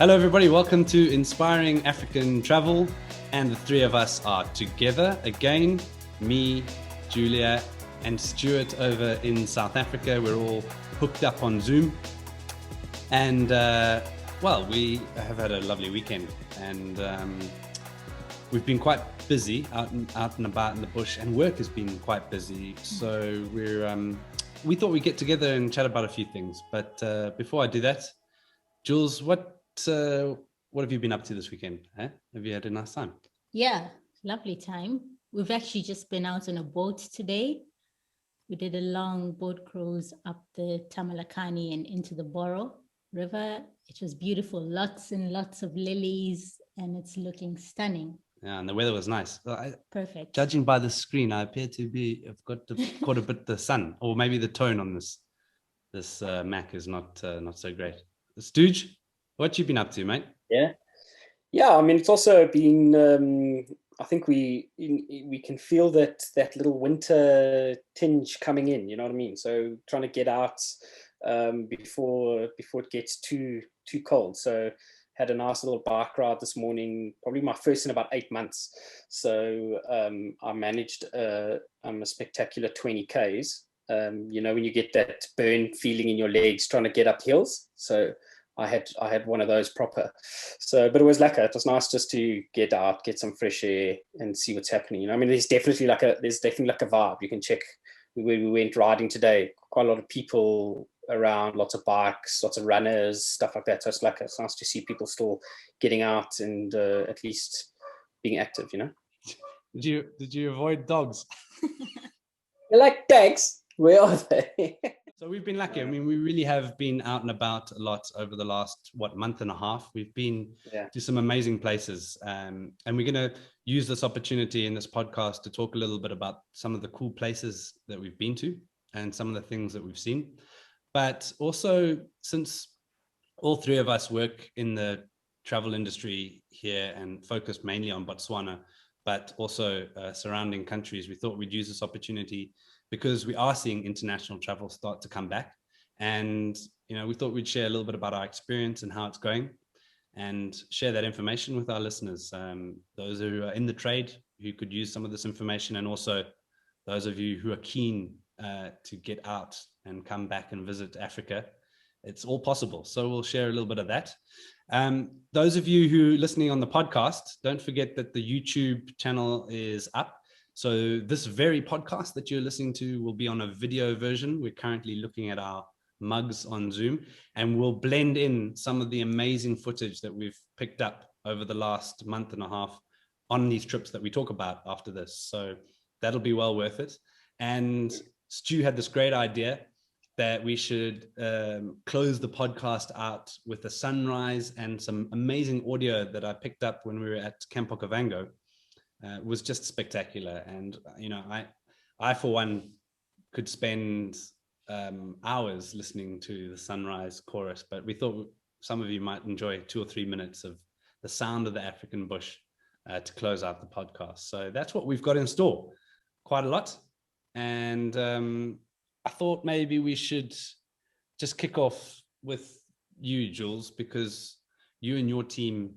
Hello, everybody. Welcome to Inspiring African Travel. And the three of us are together again. Me, Julia, and Stuart over in South Africa. We're all hooked up on Zoom. And, we have had a lovely weekend. And we've been quite busy out and about in the bush. And work has been quite busy. So we thought we'd get together and chat about a few things. But before I do that, Jules, what have you been up to this weekend? Have you had a nice time? Yeah, lovely time. We've actually just been out on a boat today. We did a long boat cruise up the Tamalakani and into the Boro River. It was beautiful, lots and lots of lilies, and it's looking stunning. Yeah, and the weather was nice. Perfect. Judging by the screen, I appear to have caught a bit the sun, or maybe the tone on this Mac is not so great. Stooge, what you been up to, mate? Yeah. I mean, it's also been. I think we can feel that little winter tinge coming in. You know what I mean? So trying to get out before it gets too cold. So had a nice little bike ride this morning, probably my first in about 8 months. So I managed a spectacular 20 Ks. When you get that burn feeling in your legs trying to get up hills. So I had one of those proper. So, but it was lekker. It was nice just to get out, get some fresh air, and see what's happening. I mean, there's definitely like a vibe. You can check. We went riding today. Quite a lot of people around, lots of bikes, lots of runners, stuff like that. So it's nice to see people still getting out and at least being active. Did you avoid dogs? They're like dogs. Where are they? So we've been lucky. I mean, we really have been out and about a lot over the last, month and a half. We've been to some amazing places. And we're going to use this opportunity in this podcast to talk a little bit about some of the cool places that we've been to and some of the things that we've seen. But also, since all three of us work in the travel industry here and focus mainly on Botswana, but also surrounding countries, we thought we'd use this opportunity because we are seeing international travel start to come back. And, we thought we'd share a little bit about our experience and how it's going and share that information with our listeners. Those who are in the trade, who could use some of this information, and also those of you who are keen to get out and come back and visit Africa. It's all possible. So we'll share a little bit of that. Those of you who are listening on the podcast, don't forget that the YouTube channel is up. So this very podcast that you're listening to will be on a video version. We're currently looking at our mugs on Zoom, and we'll blend in some of the amazing footage that we've picked up over the last month and a half on these trips that we talk about after this. So that'll be well worth it. And Stu had this great idea that we should close the podcast out with a sunrise and some amazing audio that I picked up when we were at Camp Okavango. Was just spectacular. And, I for one could spend hours listening to the sunrise chorus, but we thought some of you might enjoy 2 or 3 minutes of the sound of the African bush to close out the podcast. So that's what we've got in store, quite a lot. And I thought maybe we should just kick off with you, Jules, because you and your team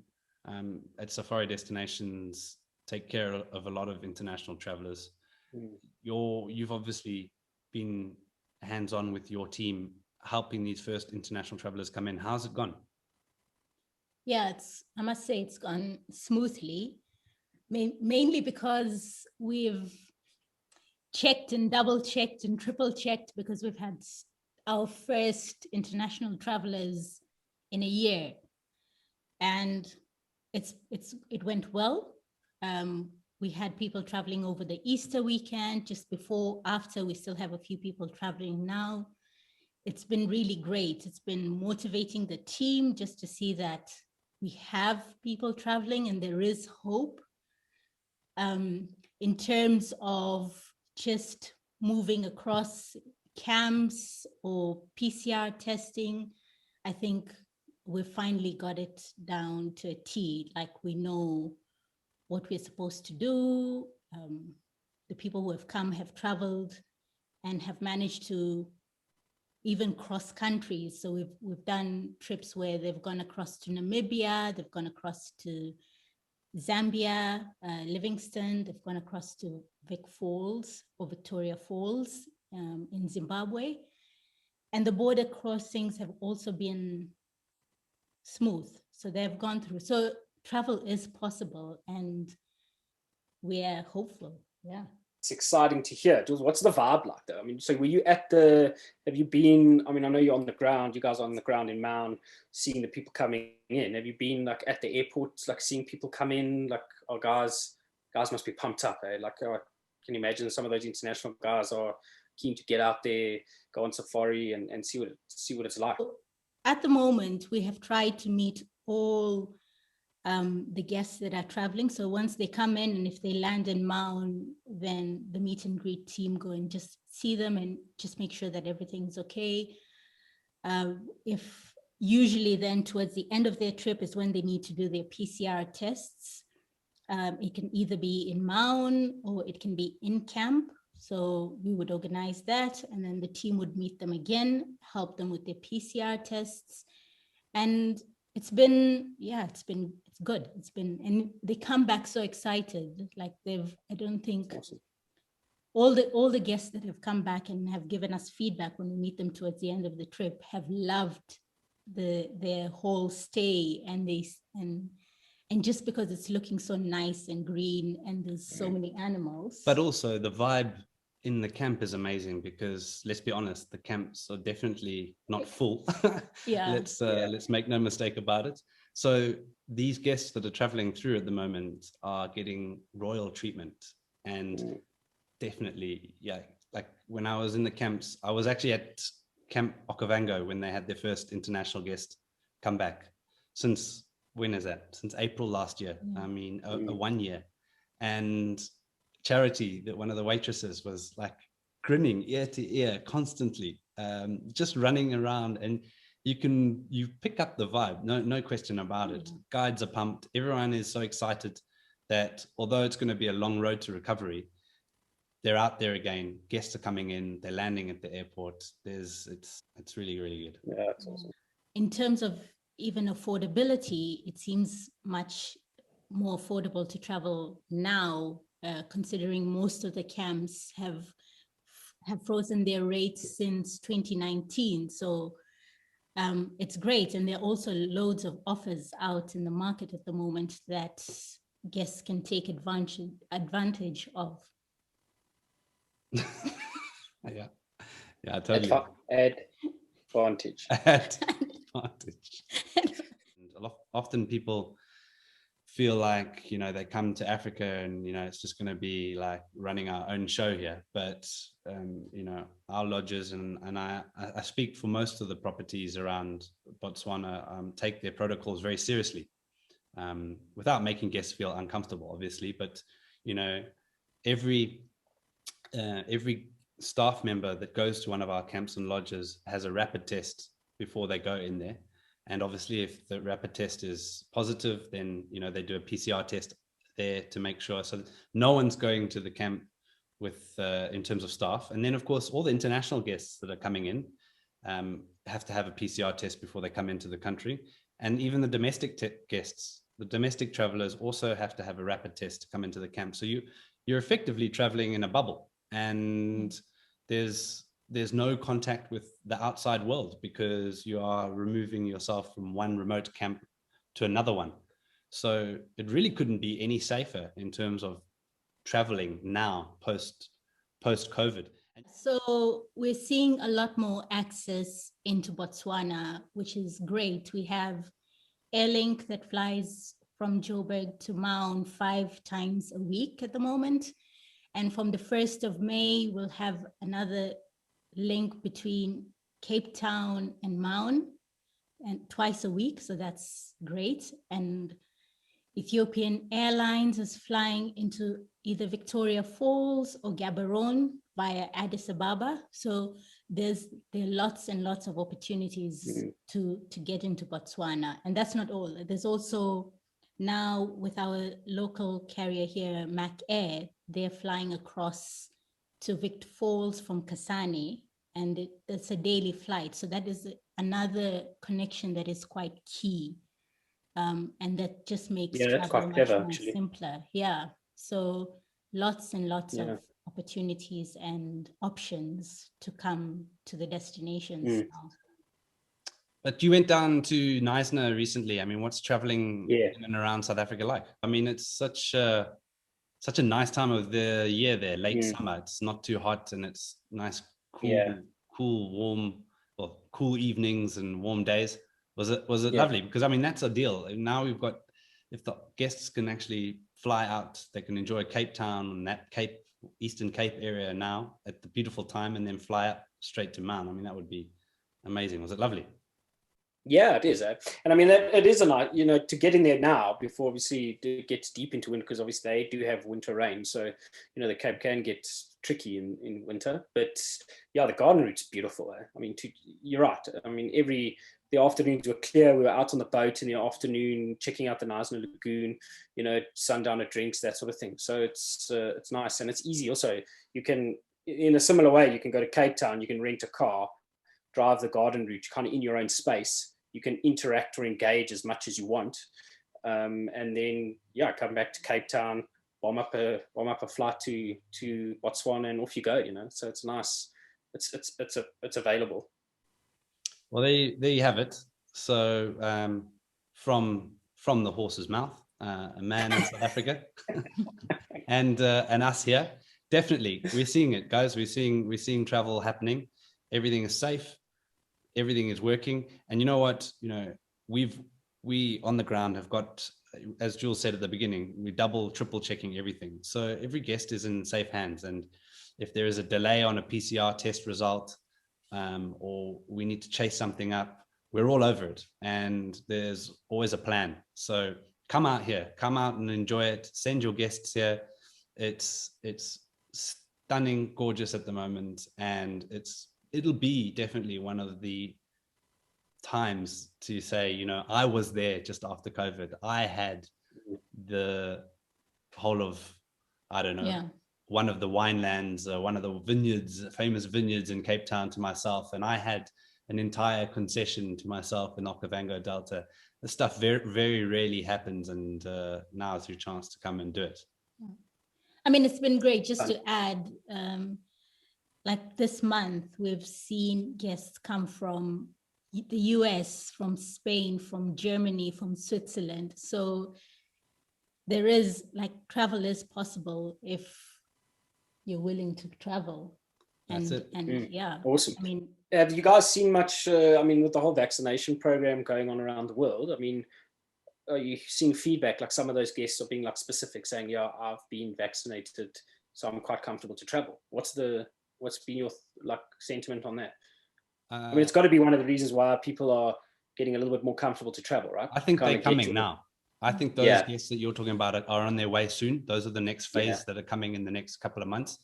at Safari Destinations take care of a lot of international travelers. You've obviously been hands-on with your team, helping these first international travelers come in. How's it gone? Yeah, I must say it's gone smoothly, mainly because we've checked and double checked and triple checked, because we've had our first international travelers in a year, and it went well. We had people traveling over the Easter weekend, just before, after. We still have a few people traveling now. It's been really great. It's been motivating the team just to see that we have people traveling and there is hope. In terms of just moving across camps or PCR testing, I think we've finally got it down to a T. Like, we know what we're supposed to do. The people who have come have traveled and have managed to even cross countries. So we've done trips where they've gone across to Namibia, they've gone across to Zambia, Livingstone, they've gone across to Vic Falls or Victoria Falls in Zimbabwe. And the border crossings have also been smooth. So they've gone through. So travel is possible and we're hopeful. Yeah. It's exciting to hear. What's the vibe like though? I mean, so were you have you been, I mean, I know you're on the ground, you guys are on the ground in Maun, seeing the people coming in. Have you been like at the airport, like seeing people come in? Like, oh, guys must be pumped up, eh? Like, can you imagine some of those international guys are keen to get out there, go on safari and see what it's like? At the moment, we have tried to meet all the guests that are traveling. So once they come in and if they land in Maun, then the meet and greet team go and just see them and just make sure that everything's okay. If usually then towards the end of their trip is when they need to do their PCR tests. It can either be in Maun or it can be in camp. So we would organize that and then the team would meet them again, help them with their PCR tests. And it's good. And they come back so excited. Like I don't think awesome. all the guests that have come back and have given us feedback when we meet them towards the end of the trip have loved their whole stay and just because it's looking so nice and green and there's so many animals. But also the vibe in the camp is amazing because let's be honest, the camps are definitely not full. Yeah. Let's make no mistake about it. So these guests that are traveling through at the moment are getting royal treatment and definitely, yeah. Like when I was in the camps, I was actually at Camp Okavango when they had their first international guest come back. When is that? Since April last year. I mean, a 1 year. And Charity, that one of the waitresses, was like grinning ear to ear constantly, just running around, and you pick up the vibe, no question about it. Guides are pumped, everyone is so excited that although it's going to be a long road to recovery, they're out there again, guests are coming in, they're landing at the airport. It's really, really good. Yeah, that's awesome. In terms of even affordability, it seems much more affordable to travel now, considering most of the camps have frozen their rates since 2019. So it's great. And there are also loads of offers out in the market at the moment that guests can take advantage of. Yeah, totally. Advantage. Often people feel like, they come to Africa and, it's just going to be like running our own show here. But, our lodges and I speak for most of the properties around Botswana, take their protocols very seriously, without making guests feel uncomfortable, obviously. But, every staff member that goes to one of our camps and lodges has a rapid test before they go in there. And obviously if the rapid test is positive, then, they do a PCR test there to make sure. So no one's going to the camp with, in terms of staff. And then of course, all the international guests that are coming in have to have a PCR test before they come into the country. And even the domestic guests, the domestic travelers also have to have a rapid test to come into the camp. So you're effectively traveling in a bubble, and there's no contact with the outside world because you are removing yourself from one remote camp to another one. So it really couldn't be any safer in terms of traveling now post COVID. So we're seeing a lot more access into Botswana, which is great. We have Airlink that flies from Joburg to Maun 5 times a week at the moment. And from the 1st of May, we'll have another link between Cape Town and Maun, and twice a week. So that's great. And Ethiopian Airlines is flying into either Victoria Falls or Gaborone via Addis Ababa. So there are lots and lots of opportunities to get into Botswana. And that's not all. There's also now with our local carrier here, Mac Air, they're flying across to Vic Falls from Kasane. and it's a daily flight. So that is another connection that is quite key. And that just makes travel much more simpler. Yeah. So lots and lots of opportunities and options to come to the destinations now. But you went down to Knysna recently. I mean, what's traveling in and around South Africa like? I mean, it's such a nice time of the year there, late summer. It's not too hot, and it's nice, cool, warm, or cool evenings and warm days. Was it lovely? Because I mean, that's a deal. Now we've got, if the guests can actually fly out, they can enjoy Cape Town and that Eastern Cape area now at the beautiful time, and then fly up straight to Maun. I mean, that would be amazing. Was it lovely? Yeah, it is. And I mean, it is a night, to get in there now before obviously it gets deep into winter, because obviously they do have winter rain. So, the Cape can get tricky in winter. But yeah, the garden route's beautiful. I mean, you're right. I mean, the afternoons were clear. We were out on the boat in the afternoon, checking out the Knysna Lagoon, sundowner drinks, that sort of thing. So it's nice, and it's easy. Also, you can, in a similar way, you can go to Cape Town, you can rent a car, drive the garden route kind of in your own space. You can interact or engage as much as you want, and then come back to Cape Town, bomb up a flight to Botswana, and off you go. So it's nice. It's available. Well, there you have it. So from the horse's mouth, a man in South Africa, and us here. Definitely, we're seeing it, guys. We're seeing travel happening. Everything is safe. Everything is working. And you know what? We on the ground have got, as Jules said at the beginning, we double, triple checking everything. So every guest is in safe hands. And if there is a delay on a PCR test result, or we need to chase something up, we're all over it. And there's always a plan. So come out here, come out and enjoy it. Send your guests here. It's stunning, gorgeous at the moment. And it'll be definitely one of the times to say, I was there just after COVID. I had the whole of, I don't know, one of the winelands, one of the famous vineyards in Cape Town to myself. And I had an entire concession to myself in Okavango Delta. This stuff very, very rarely happens. And now is your chance to come and do it. I mean, it's been great. Just to add, like this month, we've seen guests come from the US, from Spain, from Germany, from Switzerland. So there is, travel is possible if you're willing to travel. That's it. And awesome. I mean, have you guys seen much, with the whole vaccination program going on around the world? I mean, are you seeing feedback, like some of those guests are being specific, saying, yeah, I've been vaccinated, so I'm quite comfortable to travel? What's been your sentiment on that? I mean, it's got to be one of the reasons why people are getting a little bit more comfortable to travel, right? I think they're coming now. I think those guests that you're talking about are on their way soon. Those are the next phase that are coming in the next couple of months.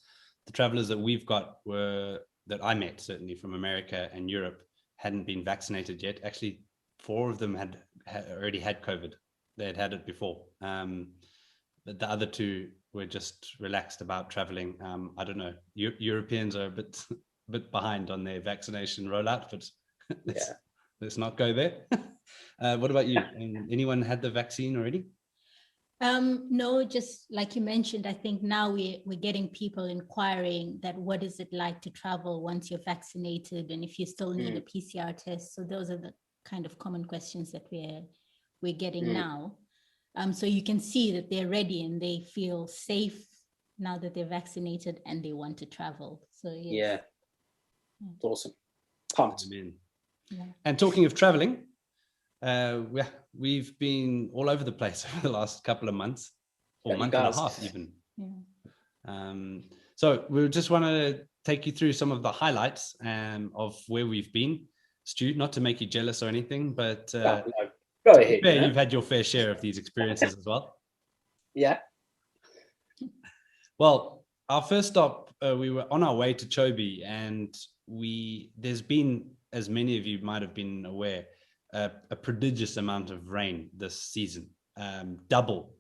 The travelers that we've got that I met, certainly from America and Europe, hadn't been vaccinated yet. Actually, 4 of them had already had COVID. They had it before. But the other 2 were just relaxed about traveling. I don't know. Europeans are a bit behind on their vaccination rollout, but let's not go there. What about you? Anyone had the vaccine already? No, just like you mentioned, I think now we're getting people inquiring that what is it like to travel once you're vaccinated, and if you still need a PCR test. So those are the kind of common questions that we're getting now. So you can see that they're ready and they feel safe now that they're vaccinated and they want to travel. So yes. Awesome. Pumped. Amen. And talking of traveling, we've been all over the place over the last couple of months, or month and a half even. So we just want to take you through some of the highlights of where we've been. Stu, not to make you jealous or anything, but no. Go ahead. You've had your fair share of these experiences as well. Yeah. Well, our first stop, we were on our way to Chobe, and there's been, as many of you might have been aware, a prodigious amount of rain this season, double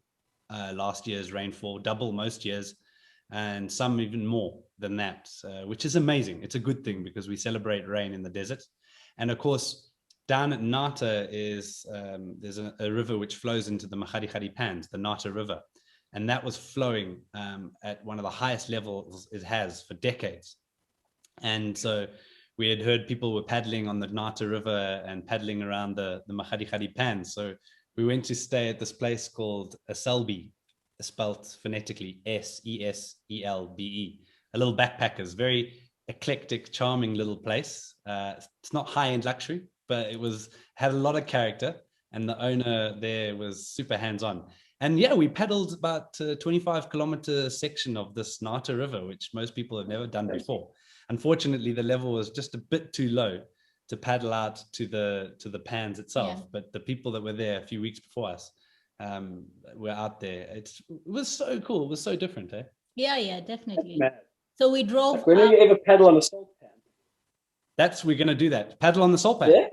last year's rainfall, double most years, and some even more than that, which is amazing. It's a good thing because we celebrate rain in the desert. And of course, down at Nata is there's a river which flows into the Makgadikgadi Pans, the Nata River. And that was flowing at one of the highest levels it has for decades. And so we had heard people were paddling on the Nata River and paddling around the Makgadikgadi Pans. So we went to stay at this place called Selby, spelt phonetically Seselbe, a little backpackers, very eclectic, charming little place. It's not high-end luxury, but it had a lot of character, and the owner there was super hands-on. And yeah, we paddled about a 25-kilometer section of this Nata River, which most people have never done before. Unfortunately, the level was just a bit too low to paddle out to the Pans itself. But the people that were there a few weeks before us were out there. It was so cool. It was so different, eh? Yeah, definitely. So we drove. Like, when will you ever paddle on a salt pan? We're going to do that. Paddle on the salt pan.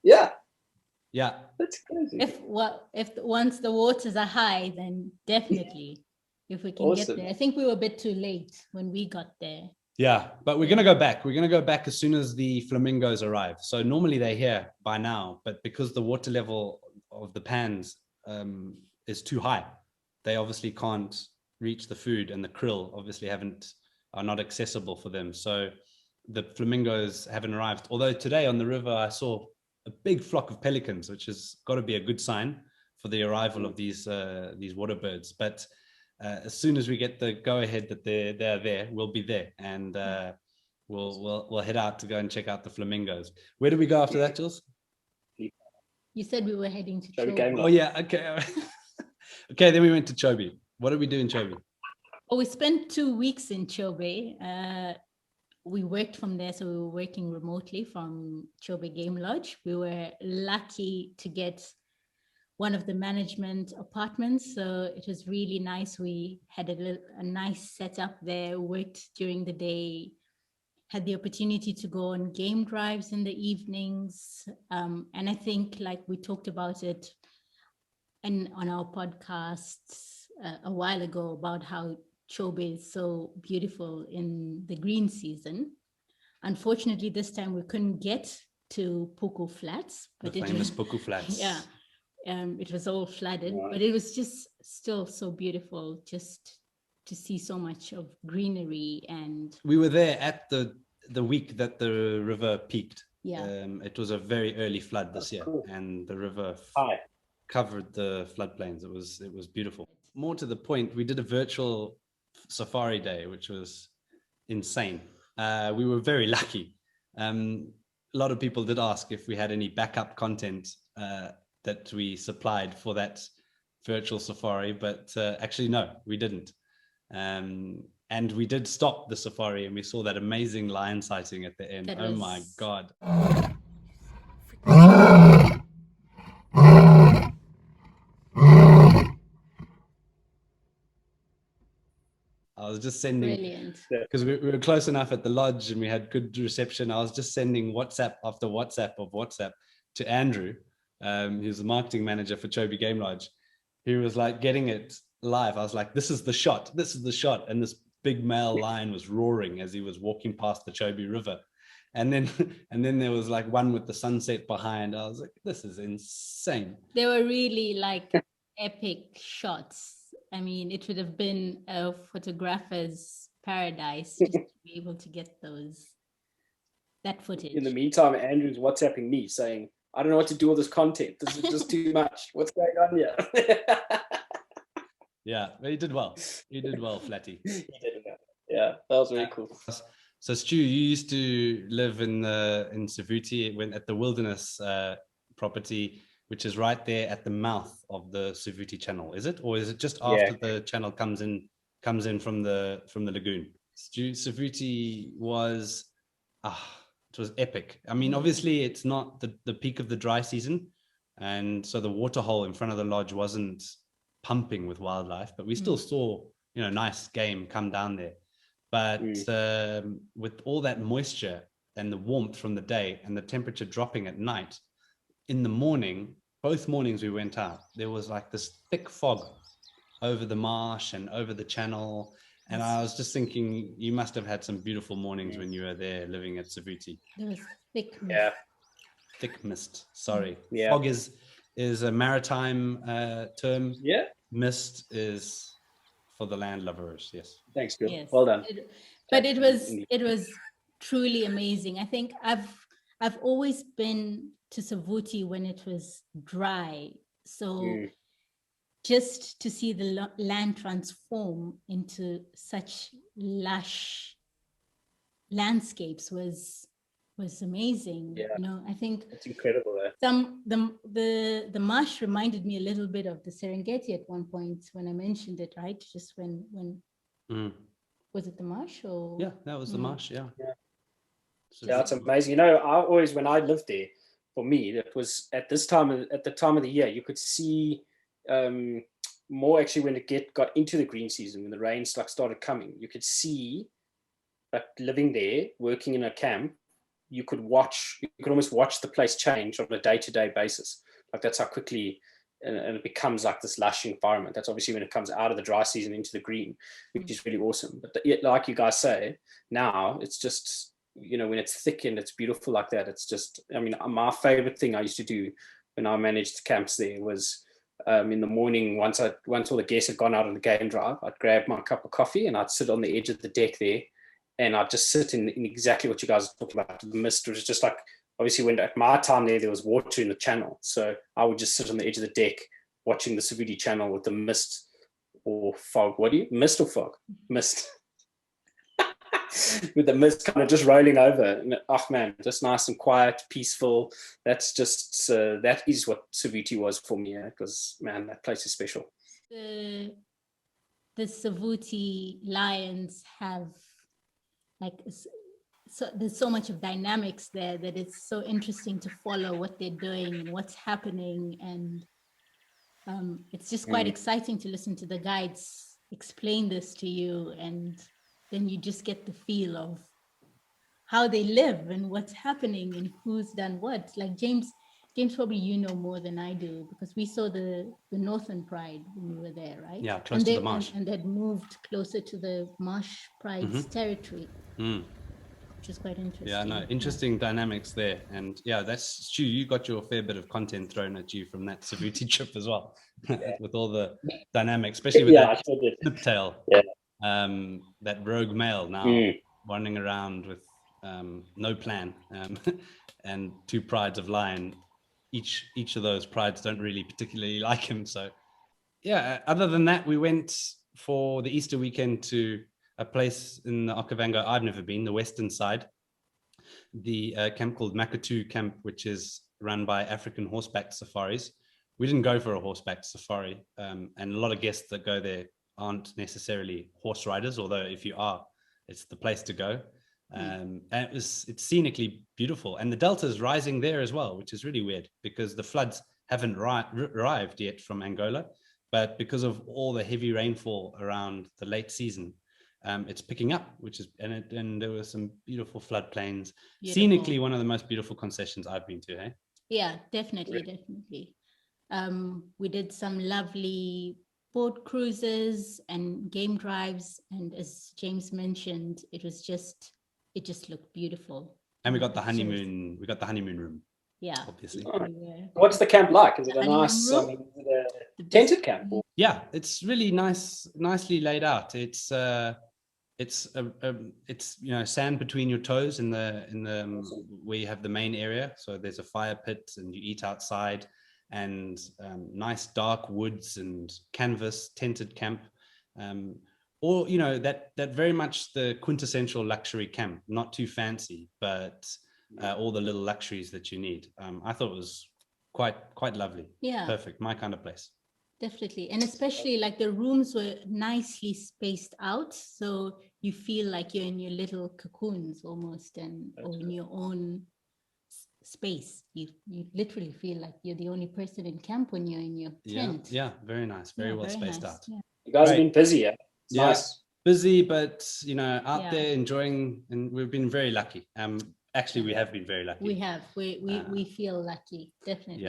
Yeah. That's crazy. If once the waters are high, then definitely, if we can get there. I think we were a bit too late when we got there. Yeah, but we're going to go back. We're going to go back as soon as the flamingos arrive. So normally they're here by now, but because the water level of the Pans is too high, they obviously can't reach the food, and the krill obviously are not accessible for them. So the flamingos haven't arrived. Although today on the river, I saw a big flock of pelicans, which has got to be a good sign for the arrival of these water birds. But as soon as we get the go ahead that they're there, we'll be there, and we'll head out to go and check out the flamingos. Where do we go after that, Jules? You said we were heading to Chobe. Oh yeah, okay. Okay, then we went to Chobe. What did we do in Chobe? Oh, we spent 2 weeks in Chobe. We worked from there, so we were working remotely from Chobe Game Lodge. We were lucky to get one of the management apartments, so it was really nice. We had a nice setup there, worked during the day, had the opportunity to go on game drives in the evenings. And I think, like we talked about it on our podcasts a while ago, about how Chobe is so beautiful in the green season. Unfortunately, this time we couldn't get to Puku Flats. But the famous Puku Flats. Yeah. It was all flooded, but it was just still so beautiful just to see so much of greenery. And we were there at the week that the river peaked. Yeah. It was a very early flood this year, and the river covered the floodplains. It was beautiful. More to the point, we did a virtual safari day, which was insane. We were very lucky. A lot of people did ask if we had any backup content that we supplied for that virtual safari, but actually no, we didn't. And we did stop the safari, and we saw that amazing lion sighting at the end. Oh my God. I was just sending, because we were close enough at the lodge and we had good reception. I was just sending WhatsApp after WhatsApp of WhatsApp to Andrew, who's the marketing manager for Chobe Game Lodge. He was like getting it live. I was like, this is the shot. This is the shot. And this big male lion was roaring as he was walking past the Chobe River. And then there was like one with the sunset behind. I was like, this is insane. They were really like epic shots. I mean, it would have been a photographer's paradise just to be able to get that footage. In the meantime, Andrew's WhatsApping me saying, I don't know what to do with this content. This is just too much. What's going on here? Yeah, but he did well. He did well, Flatty. He did well. Yeah, that was really cool. So Stu, you used to live in Savuti, at the Wilderness property, which is right there at the mouth of the Savuti Channel. Is it, or is it just after the channel comes in from the lagoon? Stu, Savuti was it was epic. I mean, obviously it's not the peak of the dry season, and so the water hole in front of the lodge wasn't pumping with wildlife, but we still saw nice game come down there. But with all that moisture and the warmth from the day and the temperature dropping at night, in the morning, both mornings we went out, there was like this thick fog over the marsh and over the channel, And I was just thinking, you must have had some beautiful mornings when you were there living at Savuti. There was thick mist. Yeah. Thick mist. Sorry. Yeah. Fog is a maritime term. Yeah. Mist is for the land lovers. Yes. Thanks, Bill. Yes. Well done. But it was truly amazing. I think I've always been to Savuti when it was dry. So just to see the land transform into such lush landscapes was amazing. Yeah. You know, I think it's incredible. The marsh reminded me a little bit of the Serengeti at one point when I mentioned it, right? Just when was it the marsh or? Yeah, that was the marsh. Yeah. Yeah, it's amazing. You know, I always, when I lived there, for me, it was at the time of the year, you could see more actually when it got into the green season, when the rains started coming, you could see that living there, working in a camp, you could almost watch the place change on a day-to-day basis. Like that's how quickly, and it becomes like this lush environment. That's obviously when it comes out of the dry season into the green, which is really awesome. But like you guys say, now it's just, you know, when it's thick and it's beautiful like that, it's just, I mean, my favorite thing I used to do when I managed camps there was in the morning, once all the guests had gone out on the game drive, I'd grab my cup of coffee and I'd sit on the edge of the deck there, and I'd just sit in exactly what you guys are talking about. The mist was just like, obviously when at my time there was water in the channel. So I would just sit on the edge of the deck watching the Savuti channel with the mist or fog. Mist or fog? Mist. With the mist kind of just rolling over. And, oh man, just nice and quiet, peaceful. That's just, that is what Savuti was for me. Because, man, that place is special. The Savuti lions have so there's so much of dynamics there that it's so interesting to follow what they're doing and what's happening. And it's just quite exciting to listen to the guides explain this to you, and then you just get the feel of how they live and what's happening and who's done what. Like James, probably you know more than I do, because we saw the Northern Pride when we were there, right? Yeah, close to the marsh. And they'd moved closer to the Marsh Pride's territory, which is quite interesting. Yeah, no, interesting dynamics there. And yeah, that's Stu, you got your fair bit of content thrown at you from that Savuti trip as well, with all the dynamics, especially with that sniptail, that rogue male now running around with no plan, and two prides of lion. Each of those prides don't really particularly like him. So yeah, other than that, we went for the Easter weekend to a place in the Okavango I've never been, the western side, the camp called Makgadikgadi Camp, which is run by African horseback safaris. We didn't go for a horseback safari, and a lot of guests that go there aren't necessarily horse riders, although if you are, it's the place to go. And it's scenically beautiful, and the delta is rising there as well, which is really weird because the floods haven't arrived yet from Angola, but because of all the heavy rainfall around the late season, it's picking up, which is and there were some beautiful floodplains. Scenically, one of the most beautiful concessions I've been to. Hey, yeah, definitely. We did some lovely boat cruises and game drives, and as James mentioned, it just looked beautiful. And we got the honeymoon. We got the honeymoon room. Yeah, obviously. What's the camp like? Is it a nice, tented camp? Yeah, it's really nicely laid out. It's sand between your toes in the where you have the main area. So there's a fire pit, and you eat outside, and nice dark woods and canvas tented camp. Or, that very much the quintessential luxury camp, not too fancy, but all the little luxuries that you need. I thought it was quite lovely. Yeah. Perfect. My kind of place. Definitely. And especially like the rooms were nicely spaced out. So you feel like you're in your little cocoons almost, or in your own space. You literally feel like you're the only person in camp when you're in your tent. Yeah. Very nice. Very well spaced out. Yeah. You guys have been busy, yeah? Nice. Busy, but out there enjoying, and we've been very lucky. Actually, we have been very lucky. We have. We feel lucky, definitely.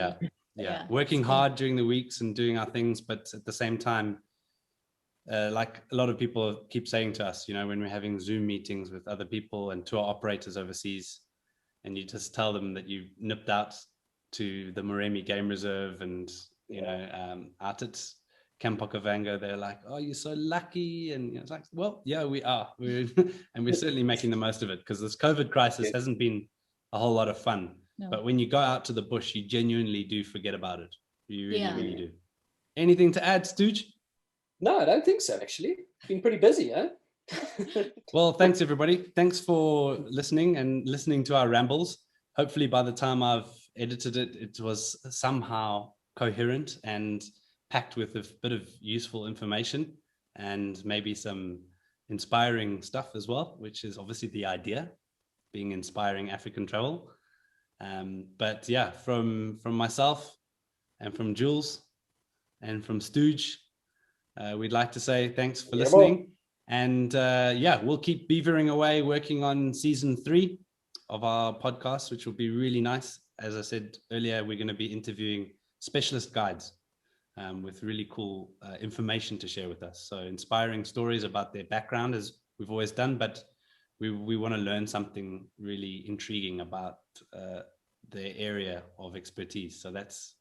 Yeah. Working hard during the weeks and doing our things, but at the same time, like a lot of people keep saying to us, when we're having Zoom meetings with other people and tour operators overseas, and you just tell them that you've nipped out to the Moremi Game Reserve and, out at Camp Okavango, they're like, oh, you're so lucky. And it's like, well, yeah, we are. And we're certainly making the most of it, because this COVID crisis hasn't been a whole lot of fun. No. But when you go out to the bush, you genuinely do forget about it. You really, really do. Anything to add, Stooge? No, I don't think so, actually. Been pretty busy, huh? Well, thanks, everybody. Thanks for listening to our rambles. Hopefully, by the time I've edited it, it was somehow coherent and packed with a bit of useful information and maybe some inspiring stuff as well, which is obviously the idea, being inspiring African travel. But yeah, from myself and from Jules and from Stooge, we'd like to say thanks for listening. And we'll keep beavering away, working on season 3 of our podcast, which will be really nice. As I said earlier, we're going to be interviewing specialist guides with really cool information to share with us. So inspiring stories about their background, as we've always done, but we want to learn something really intriguing about their area of expertise. So that's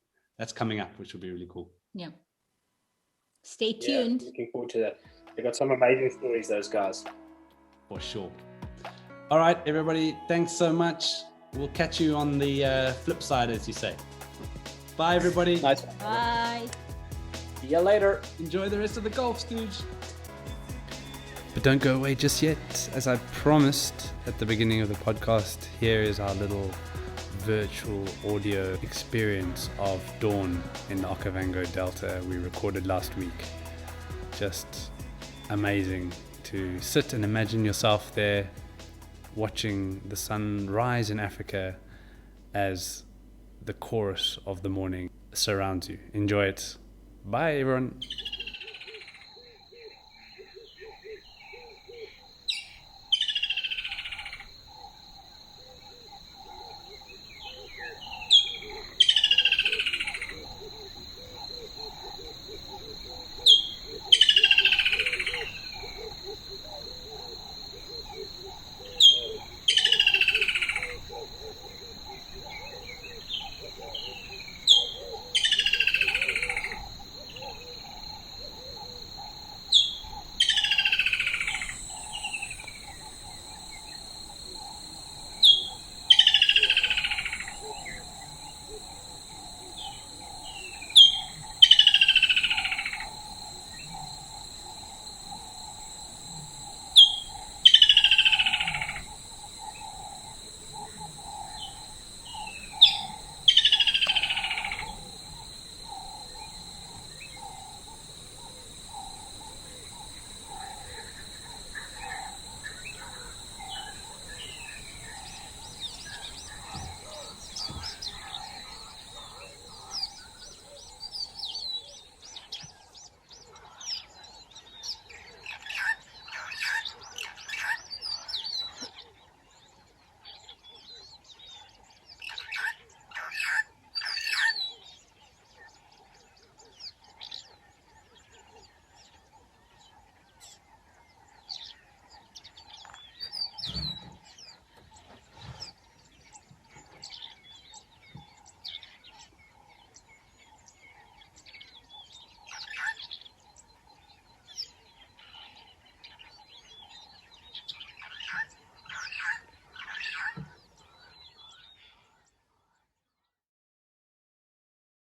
coming up, which will be really cool. Yeah. Stay tuned. Yeah, looking forward to that. They've got some amazing stories, those guys. For sure. All right, everybody. Thanks so much. We'll catch you on the flip side, as you say. Bye, everybody. Nice. Bye. See you later. Enjoy the rest of the golf, Stooge. But don't go away just yet. As I promised at the beginning of the podcast, here is our little virtual audio experience of dawn in the Okavango Delta we recorded last week. Just amazing to sit and imagine yourself there watching the sun rise in Africa as the chorus of the morning surrounds you. Enjoy it. Bye, everyone.